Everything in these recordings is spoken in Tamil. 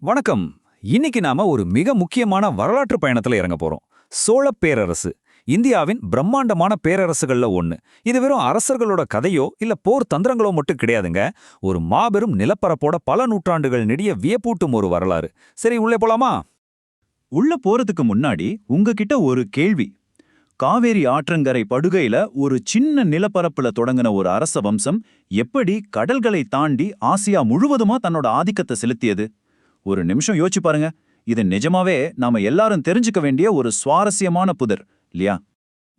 வணக்கம். இன்னைக்கு நாம ஒரு மிக முக்கியமான வரலாற்று பயணத்துல இறங்க போறோம். சோழப் பேரரசு இந்தியாவின் பிரம்மாண்டமான பேரரசுகள்ல ஒண்ணு. இது வெறும் அரசர்களோட கதையோ இல்ல போர் தந்திரங்களோ மட்டும் கிடையாதுங்க. ஒரு மாபெரும் நிலப்பரப்போட பல நூற்றாண்டுகள் நெடிய வியப்பூட்டும் ஒரு வரலாறு. சரி, உள்ளே போலாமா? உள்ள போறதுக்கு முன்னாடி உங்ககிட்ட ஒரு கேள்வி. காவேரி ஆற்றங்கரை படுகையில ஒரு சின்ன நிலப்பரப்புல தொடங்கின ஒரு அரச வம்சம் எப்படி கடல்களை தாண்டி ஆசியா முழுவதுமா தன்னோட ஆதிக்கத்தை செலுத்தியது? ஒரு நிமிஷம் யோசிச்சு பாருங்க. இது நிஜமாவே நாம எல்லாரும் தெரிஞ்சுக்க வேண்டிய ஒரு சுவாரஸ்யமான புதிர் இல்லையா?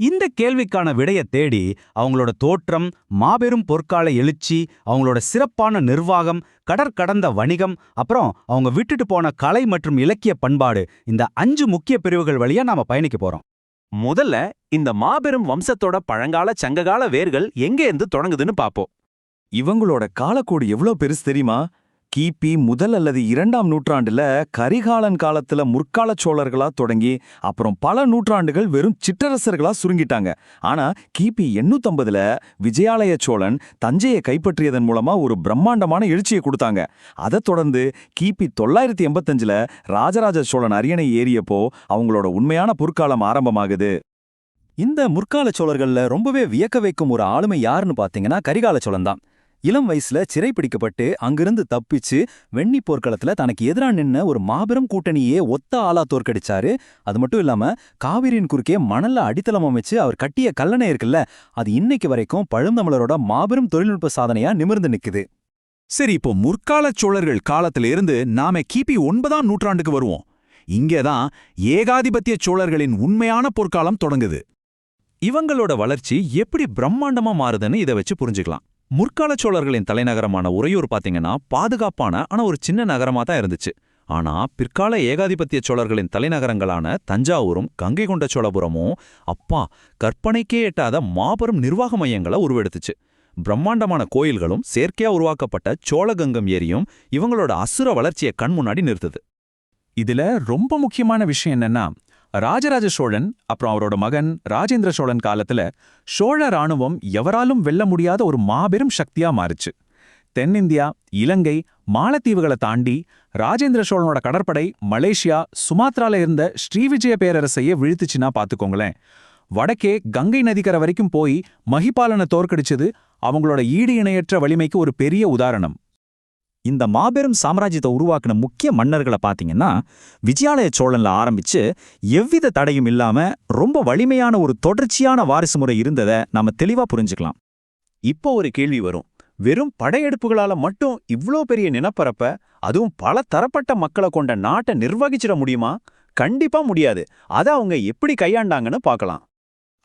இந்த கேள்விக்கான விடைய தேடி அவங்களோட தோற்றம், மாபெரும் பொற்கால எழுச்சி, அவங்களோட சிறப்பான நிர்வாகம், கடற்கடந்த வணிகம், அப்புறம் அவங்க விட்டுட்டு போன கலை மற்றும் இலக்கிய பண்பாடு, இந்த 5 முக்கிய பிரிவுகள் வழியா நாம பயணிக்க போறோம். முதல்ல இந்த மாபெரும் வம்சத்தோட பழங்கால சங்ககால வேர்கள் எங்கேருந்து தொடங்குதுன்னு பாப்போம். இவங்களோட காலக்கோடு எவ்வளவு பெருசு தெரியுமா? கிபி முதல் அல்லது 2ஆம் நூற்றாண்டுல கரிகாலன் காலத்துல முற்கால சோழர்களா தொடங்கி அப்புறம் பல நூற்றாண்டுகள் வெறும் சிற்றரசர்களா சுருங்கிட்டாங்க. ஆனா கிபி 850ல விஜயாலய சோழன் தஞ்சையை கைப்பற்றியதன் மூலமா ஒரு பிரம்மாண்டமான எழுச்சியை கொடுத்தாங்க. அதைத் தொடர்ந்து கிபி 985ல ராஜராஜ சோழன் அரியணை ஏறியப்போ அவங்களோட உண்மையான பொற்காலம் ஆரம்பமாகுது. இந்த முற்கால சோழர்கள்ல ரொம்பவே வியக்க வைக்கும் ஒரு ஆளுமை யாருன்னு பாத்தீங்கன்னா கரிகால சோழன் தான். இளம் வயசுல சிறைப்பிடிக்கப்பட்டு அங்கிருந்து தப்பிச்சு வெண்ணி போர்க்களத்துல தனக்கு எதிரா நின்ன ஒரு மாபெரும் கூட்டணியே ஒத்த ஆளா தோற்கடிச்சாரு. அது மட்டும் இல்லாம காவிரியின் குறுக்கே மணல்ல அடித்தளம் அமைச்சு அவர் கட்டிய கல்லணை இருக்குல்ல, அது இன்னைக்கு வரைக்கும் பழந்தமிழரோட மாபெரும் தொழில்நுட்ப சாதனையா நிமிர்ந்து நிக்குது. சரி, இப்போ முற்கால சோழர்கள் காலத்துல இருந்து நாம கிபி 9ஆம் நூற்றாண்டுக்கு வருவோம். இங்கேதான் ஏகாதிபத்திய சோழர்களின் உண்மையான பொற்காலம் தொடங்குது. இவங்களோட வளர்ச்சி எப்படி பிரம்மாண்டமா மாறுதுன்னு இதை வச்சு புரிஞ்சுக்கலாம். முற்கால சோழர்களின் தலைநகரமான உறையூர் பாத்தீங்கன்னா பாதுகாப்பான ஆனா ஒரு சின்ன நகரமா தான் இருந்துச்சு. ஆனா பிற்கால ஏகாதிபத்திய சோழர்களின் தலைநகரங்களான தஞ்சாவூரும் கங்கை கொண்ட சோழபுரமும் கற்பனைக்கே எட்டாத மாபெரும் நிர்வாக மையங்களை உருவெடுத்துச்சு. பிரம்மாண்டமான கோயில்களும் செயற்கையா உருவாக்கப்பட்ட சோழகங்கம் ஏரியும் இவங்களோட அசுர வளர்ச்சியை கண் முன்னாடி நிறுத்துது. இதுல ரொம்ப முக்கியமான விஷயம் என்னன்னா, ராஜராஜ சோழன் அப்புறம் அவரோட மகன் ராஜேந்திர சோழன் காலத்துல சோழ ராணுவம் எவராலும் வெல்ல முடியாத ஒரு மாபெரும் சக்தியா மாறுச்சு. தென்னிந்தியா, இலங்கை, மாலத்தீவுகளை தாண்டி ராஜேந்திர சோழனோட கடற்படை மலேசியா, சுமாத்ரால இருந்த ஸ்ரீவிஜய பேரரசையே வீழ்த்துச்சுன்னா பாத்துக்கோங்களேன். வடக்கே கங்கை நதிக்கரை வரைக்கும் போய் மகிபாலனை தோற்கடிச்சது அவங்களோட ஈடு இணையற்ற வலிமைக்கு ஒரு பெரிய உதாரணம். இந்த மாபெரும் சாம்ராஜ்யத்தை உருவாக்கின முக்கிய மன்னர்களை பார்த்தீங்கன்னா விஜயாலய சோழன்ல ஆரம்பிச்சு எவ்வித தடையும் இல்லாம ரொம்ப வலிமையான ஒரு தொடர்ச்சியான வாரிசு முறை இருந்ததை நாம தெளிவா புரிஞ்சுக்கலாம். இப்போ ஒரு கேள்வி வரும். வெறும் படையெடுப்புகளால மட்டும் இவ்ளோ பெரிய நிலப்பரப்ப, அதுவும் பல தரப்பட்ட மக்களை கொண்ட நாட்டை நிர்வகிச்சிட முடியுமா? கண்டிப்பா முடியாது. அதை அவங்க எப்படி கையாண்டாங்கன்னு பார்க்கலாம்.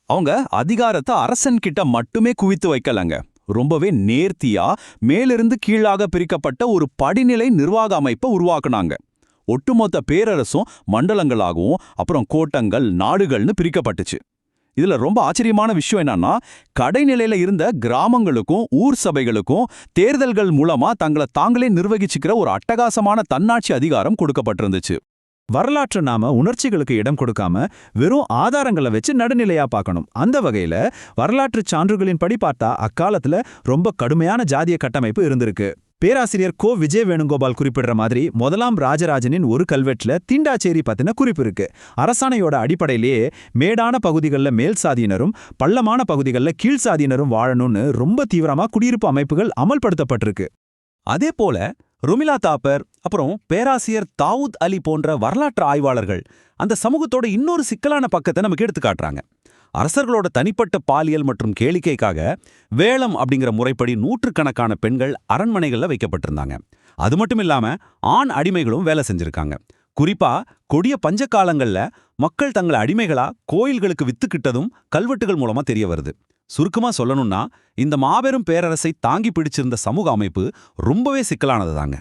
அவங்க அதிகாரத்தை அரசன் கிட்ட மட்டுமே குவித்து வைக்கலங்க. ரொம்பவே நேர்த்தியா மேலிருந்து கீழாக பிரிக்கப்பட்ட ஒரு படிநிலை நிர்வாக அமைப்பை உருவாக்குனாங்க. ஒட்டுமொத்த பேரரசும் மண்டலங்களாகவும் அப்புறம் கோட்டங்கள், நாடுகள்னு பிரிக்கப்பட்டுச்சு. இதுல ரொம்ப ஆச்சரியமான விஷயம் என்னன்னா, கடைநிலையில இருந்த கிராமங்களுக்கும் ஊர் சபைகளுக்கும் தேர்தல்கள் மூலமா தங்களை தாங்களே நிர்வகிச்சுக்கிற ஒரு அட்டகாசமான தன்னாட்சி அதிகாரம் கொடுக்கப்பட்டிருந்துச்சு. வரலாற்று நாம உணர்ச்சிகளுக்கு இடம் கொடுக்காம வெறும் ஆதாரங்களை வச்சு நடுநிலையா பார்க்கணும். அந்த வகையில வரலாற்று சான்றுகளின் படி பார்த்தா அக்காலத்துல ரொம்ப கடுமையான ஜாதிய கட்டமைப்பு இருந்திருக்கு. பேராசிரியர் கோ விஜய வேணுகோபால் குறிப்பிடுற மாதிரி முதலாம் ராஜராஜனின் ஒரு கல்வெட்டுல தீண்டாச்சேரி பத்தின குறிப்பு இருக்கு. அரசாணையோட அடிப்படையிலேயே மேடான பகுதிகளில் மேல் சாதியினரும் பள்ளமான பகுதிகளில் கீழ் சாதியினரும் வாழணும்னு ரொம்ப தீவிரமா குடியிருப்பு அமைப்புகள் அமல்படுத்தப்பட்டிருக்கு. அதே போல ருமிலா தாப்பர் அப்புறம் பேராசிரியர் தாவூத் அலி போன்ற வரலாற்று ஆய்வாளர்கள் அந்த சமூகத்தோட இன்னொரு சிக்கலான பக்கத்தை நமக்கு எடுத்து காட்டுறாங்க. அரசர்களோட தனிப்பட்ட பாலியல் மற்றும் கேளிக்கைக்காக வேளம் அப்படிங்கிற முறைப்படி நூற்றுக்கணக்கான பெண்கள் அரண்மனைகள்ல வைக்கப்பட்டிருந்தாங்க. அது மட்டும் இல்லாம ஆண் அடிமைகளும் வேலை செஞ்சிருக்காங்க. குறிப்பா கொடிய பஞ்ச காலங்கள்ல மக்கள் தங்களை அடிமைகளா கோயில்களுக்கு வித்துக்கிட்டதும் கல்வெட்டுகள் மூலமா தெரிய வருது. சுருக்கமா சொல்லணும்னா, இந்த மாபெரும் பேரரசை தாங்கி பிடிச்சிருந்த சமூக அமைப்பு ரொம்பவே சிக்கலானது தாங்க.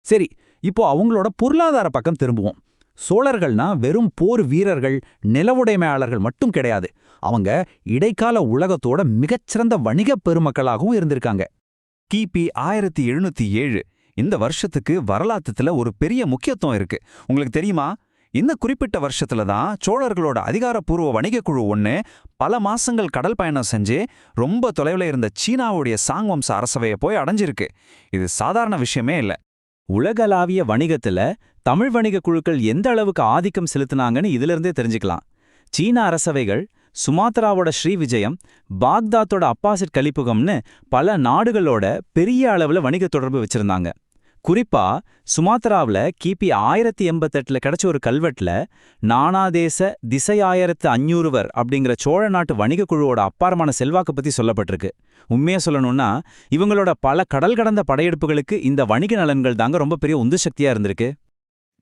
சரி, இப்போ அவங்களோட பொருளாதார பக்கம் திரும்புவோம். சோழர்கள்னா வெறும் போர் வீரர்கள், நிலவுடைமையாளர்கள் மட்டும் கிடையாது. அவங்க இடைக்கால உலகத்தோட மிகச்சிறந்த வணிக பெருமக்களாகவும் இருந்திருக்காங்க. கிபி 1707 இந்த வருஷத்துக்கு வரலாற்றுல ஒரு பெரிய முக்கியத்துவம் இருக்கு. உங்களுக்கு தெரியுமா? இந்த குறிப்பிட்ட வருஷத்துல தான் சோழர்களோட அதிகாரப்பூர்வ வணிகக் குழு ஒன்று பல மாசங்கள் கடல் பயணம் செஞ்சு ரொம்ப தொலைவில் இருந்த சீனாவுடைய சாங் வம்ச அரசவையை போய் அடைஞ்சிருக்கு. இது சாதாரண விஷயமே இல்லை. உலகளாவிய வணிகத்துல தமிழ் வணிக குழுக்கள் எந்த அளவுக்கு ஆதிக்கம் செலுத்தினாங்கன்னு இதிலிருந்தே தெரிஞ்சுக்கலாம். சீன அரசவைகள் சுமாத்ராவோட ஸ்ரீவிஜயம், பாக்தாத்தோட அப்பாசிட் கலிப்புகம்னு பல நாடுகளோட பெரிய அளவுல வணிக தொடர்பு வச்சிருந்தாங்க. குறிப்பா சுமாத்ராவில் கிபி 1088 கிடைச்ச ஒரு கல்வெட்டுல நானாதேச திசை 1500 அப்படிங்கிற சோழ நாட்டு வணிக குழுவோட அப்பாரமான செல்வாக்கு பத்தி சொல்லப்பட்டிருக்கு. உண்மையா சொல்லணும்னா இவங்களோட பல கடல் கடந்த படையெடுப்புகளுக்கு இந்த வணிக நலன்கள் தாங்க ரொம்ப பெரிய உந்து சக்தியா இருந்திருக்கு.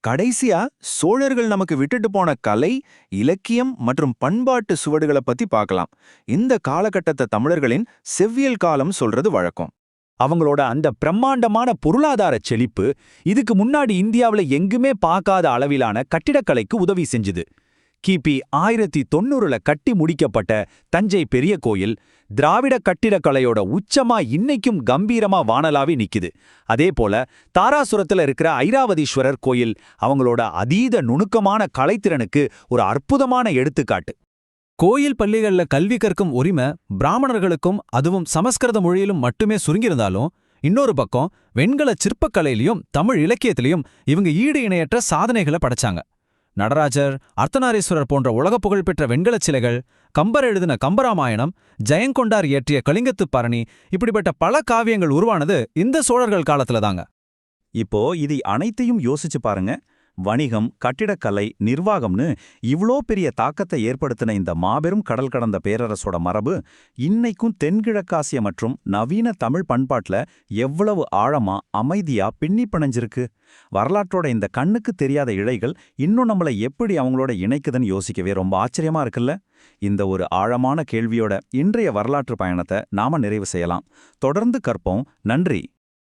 கடைசியா சோழர்கள் நமக்கு விட்டுட்டு போன கலை, இலக்கியம் மற்றும் பண்பாட்டு சுவடுகளை பத்தி பார்க்கலாம். இந்த காலகட்டத்தை தமிழர்களின் செவ்வியல் காலம் சொல்றது வழக்கம். அவங்களோட அந்த பிரம்மாண்டமான பொருளாதார செழிப்பு இதுக்கு முன்னாடி இந்தியாவில் எங்குமே பார்க்காத அளவிலான கட்டிடக்கலைக்கு உதவி செஞ்சுது. கிபி 1090 கட்டி முடிக்கப்பட்ட தஞ்சை பெரிய கோயில் திராவிட கட்டிடக்கலையோட உச்சமா இன்னைக்கும் கம்பீரமா வானலாவி நிக்குது. அதே போல தாராசுரத்துல இருக்கிற ஐராவதீஸ்வரர் கோயில் அவங்களோட அதீத நுணுக்கமான கலைத்திறனுக்கு ஒரு அற்புதமான எடுத்துக்காட்டு. கோயில் பள்ளிகள்ல கல்வி கற்கும் உரிமை பிராமணர்களுக்கும் அதுவும் சமஸ்கிருத மொழியிலும் மட்டுமே சுருங்கியிருந்தாலும், இன்னொரு பக்கம் வெண்கல சிற்பக்கலையிலையும் தமிழ் இலக்கியத்திலையும் இவங்க ஈடு இணையற்ற சாதனைகளை படைச்சாங்க. நடராஜர், அர்த்தநாரீஸ்வரர் போன்ற உலக புகழ்பெற்ற வெண்கலச் சிலைகள், கம்பர் எழுதின கம்பராமாயணம், ஜெயங்கொண்டார் இயற்றிய கலிங்கத்துப் பரணி, இப்படிப்பட்ட பல காவியங்கள் உருவானது இந்த சோழர்கள் காலத்துல தாங்க. இப்போ இது அனைத்தையும் யோசிச்சு பாருங்க. வணிகம், கட்டிடக்கலை, நிர்வாகம்னு இவ்ளோ பெரிய தாக்கத்தை ஏற்படுத்தின இந்த மாபெரும் கடல் கடந்த பேரரசோட மரபு இன்னைக்கும் தென்கிழக்காசிய மற்றும் நவீன தமிழ் பண்பாட்டுல எவ்வளவு ஆழமா அமைதியா பின்னி பிணைஞ்சிருக்கு. வரலாற்றோட இந்த கண்ணுக்கு தெரியாத இழைகள் இன்னும் நம்மளை எப்படி அவங்களோட இணைக்குதுன்னு யோசிக்கவே ரொம்ப ஆச்சரியமா இருக்குல்ல. இந்த ஒரு ஆழமான கேள்வியோட இன்றைய வரலாற்று பயணத்தை நாம நிறைவு செய்யலாம். தொடர்ந்து கற்போம். நன்றி.